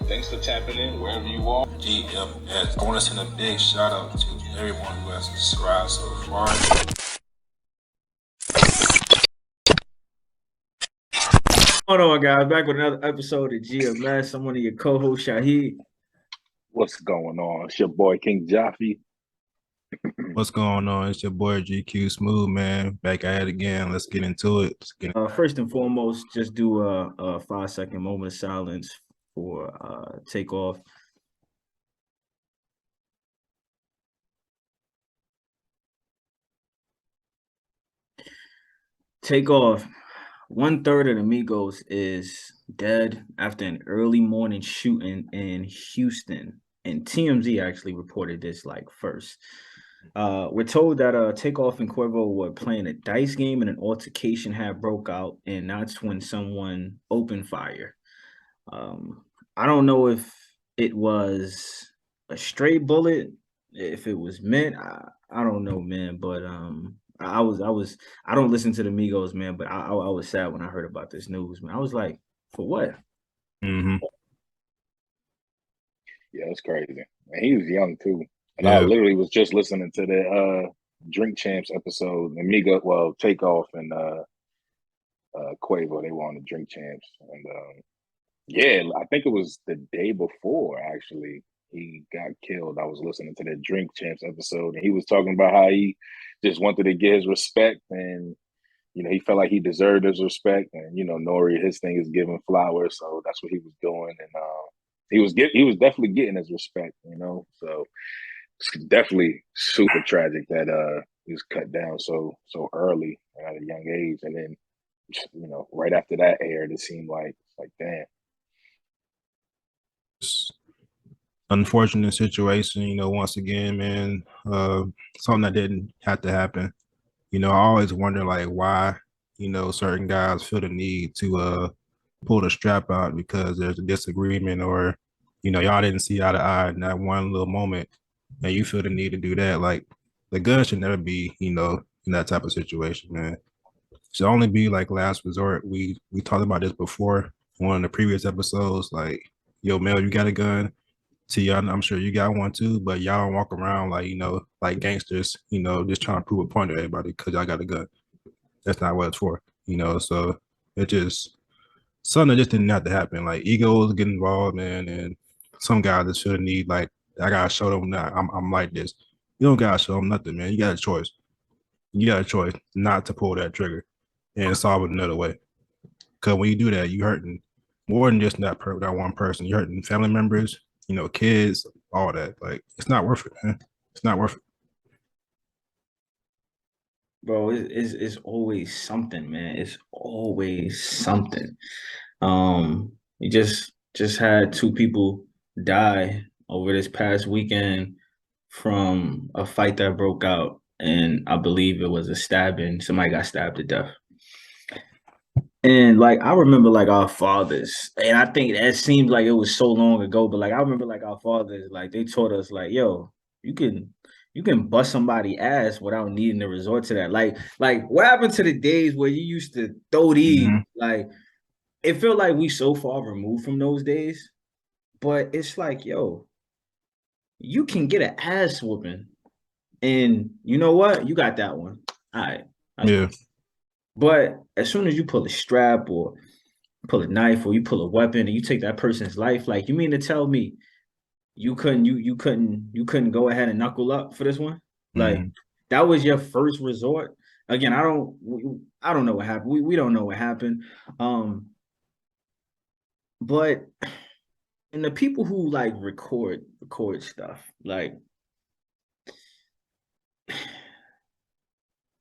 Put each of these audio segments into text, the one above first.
Thanks for tapping in wherever you are. G.M.S. I want to send a big shout out to everyone who has subscribed so far. Hold on, guys. Back with another episode of G.M.S. I'm one of your co-hosts, Shahid. What's going on? It's your boy King Jaffe. What's going on? It's your boy GQ Smooth, man. Back at it again. Let's get into it. First and foremost, just do a 5-second moment of silence for Takeoff. Takeoff. 1/3 of the Migos is dead after an early morning shooting in Houston. And TMZ actually reported this like first. We're told that Takeoff and Cuervo were playing a dice game and an altercation had broke out, and that's when someone opened fire. I don't know if it was a stray bullet, if it was meant. I don't know, man. But I don't listen to the Migos, man. But I was sad when I heard about this news, man. I was like, for what? Mm-hmm. Yeah, it's crazy. And he was young too. And I Yeah. literally was just listening to the Drink Champs episode. Amiga, well, Takeoff and Quavo, they were on the Drink Champs. And yeah, I think it was the day before actually he got killed. I was listening to the Drink Champs episode and he was talking about how he just wanted to get his respect and he felt like he deserved his respect, and Nori, his thing is giving flowers, so that's what he was doing, and he was definitely getting his respect, So it's definitely super tragic that he was cut down so early at a young age, and then right after that aired, it seemed like it's like damn. Unfortunate situation, once again, man. Something that didn't have to happen. I always wonder like why, certain guys feel the need to pull the strap out because there's a disagreement or, y'all didn't see eye to eye in that one little moment and you feel the need to do that. Like the gun should never be, in that type of situation, man. It should only be like last resort. We talked about this before in one of the previous episodes. Like, yo, Mel, you got a gun? See, y'all, I'm sure you got one too, but y'all don't walk around like, like gangsters, just trying to prove a point to everybody because y'all got a gun. That's not what it's for, So it just something that just didn't have to happen. Like egos get involved, man, and some guys just feel the need like I gotta show them that I'm like this. You don't gotta show them nothing, man. You got a choice. You got a choice not to pull that trigger and solve it another way. Because when you do that, you hurting more than just that one person. You're hurting family members, kids, all that. Like it's not worth it, man. It's not worth it. Bro, it's always something, man. It's always something. We just had two people die over this past weekend from a fight that broke out, and I believe it was a stabbing. Somebody got stabbed to death. And like I remember like our fathers, and I think that seemed like it was so long ago, but like I remember like our fathers, like they taught us like, yo, you can you can bust somebody ass without needing to resort to that. Like what happened to the days where you used to throw these? Mm-hmm. Like it felt like we so far removed from those days, but it's like, yo, you can get an ass whooping, and you know what? You got that one. All right. Yeah. But as soon as you pull a strap or pull a knife or you pull a weapon and you take that person's life, like you mean to tell me you couldn't go ahead and knuckle up for this one? Like Mm-hmm. that was your first resort. Again, I don't know what happened. We don't know what happened. But and the people who like record stuff, like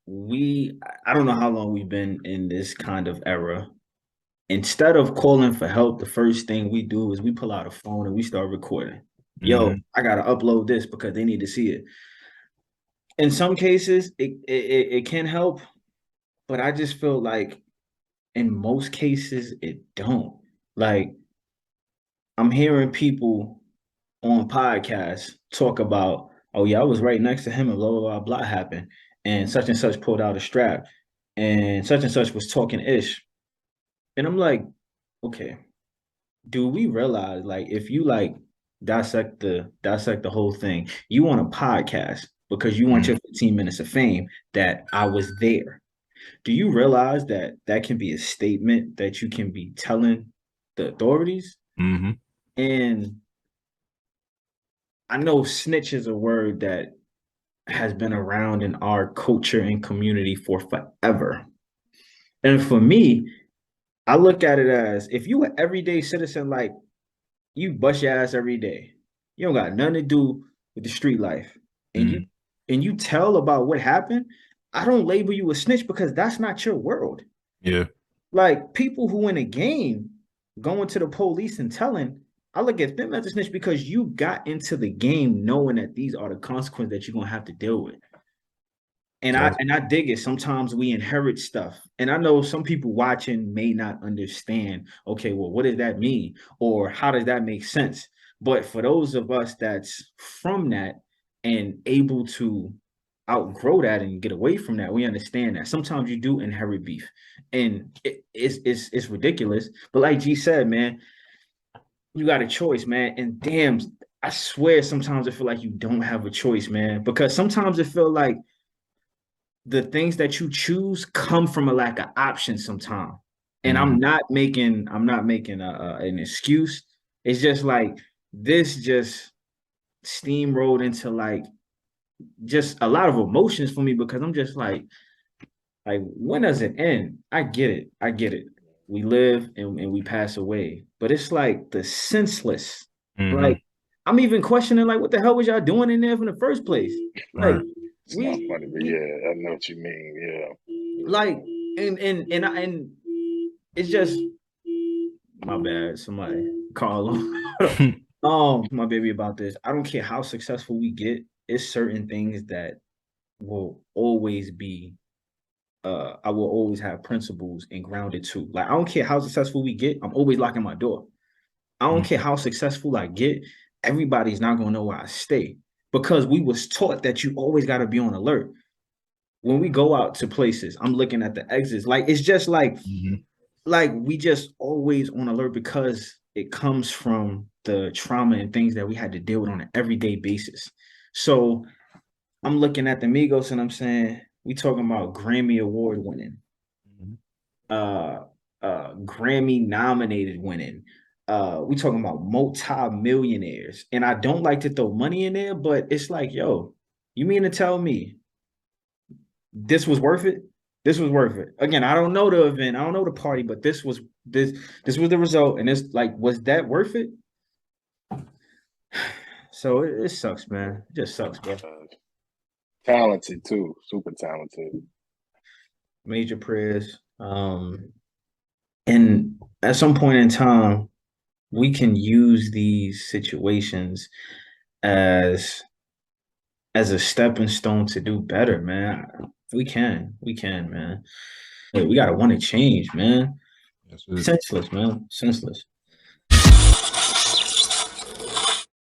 I don't know how long we've been in this kind of era. Instead of calling for help, the first thing we do is we pull out a phone and we start recording. Yo, Mm-hmm. I gotta upload this because they need to see it. In some cases, it can help, but I just feel like in most cases it don't. Like I'm hearing people on podcasts talk about, oh yeah, I was right next to him and blah blah blah blah happened, and such pulled out a strap, and such was talking ish, and I'm like, okay, do we realize like if you like dissect the whole thing, you want a podcast because you want Mm. your 15 minutes of fame that I was there. Do you realize that that can be a statement that you can be telling the authorities? Mm-hmm. And I know snitch is a word that has been around in our culture and community for forever. And for me, I look at it as if you an everyday citizen, like you bust your ass every day, you don't got nothing to do with the street life, and Mm. you tell about what happened, I don't label you a snitch because that's not your world. Yeah. Like people who in a game going to the police and telling, I look at them as a snitch because you got into the game knowing that these are the consequences that you're gonna have to deal with. That's, And I dig it. Sometimes we inherit stuff. And I know some people watching may not understand, okay, well, what does that mean? Or how does that make sense? But for those of us that's from that and able to outgrow that and get away from that, we understand that sometimes you do inherit beef. And it's ridiculous. But like G said, man, you got a choice, man. And damn, I swear sometimes I feel like you don't have a choice, man. Because sometimes it feel like the things that you choose come from a lack of options sometimes. And mm-hmm. I'm not making an excuse. It's just like this just steamrolled into like just a lot of emotions for me because I'm just like when does it end? I get it. I get it. We live and we pass away. But it's like the senseless. Mm-hmm. Like I'm even questioning like what the hell was y'all doing in there in the first place? Like Right. It's not we funny, but yeah, I know what you mean. like and it's just my bad. Somebody call him. My baby about this. I don't care how successful we get. It's certain things that will always be. I will always have principles and grounded to. Like I don't care how successful we get. I'm always locking my door. I don't care how successful I get. Everybody's not gonna know where I stay because we was taught that you always got to be on alert. When we go out to places, I'm looking at the exits. Like it's just Mm-hmm. like we just always on alert because it comes from the trauma and things that we had to deal with on an everyday basis. So I'm looking at the Migos and I'm saying, we talking about Grammy award winning, uh Grammy nominated winning. We talking about multi-millionaires. And I don't like to throw money in there, but it's like, yo, you mean to tell me this was worth it? This was worth it. Again, I don't know the event, I don't know the party, but this was the result, and it's like, was that worth it? So it sucks, man. It just sucks, bro. Talented too, super talented. Major prayers. And at some point in time, we can use these situations as as a stepping stone to do better, man. We can, man. We gotta want to change, man. That's it. Senseless, man. Senseless.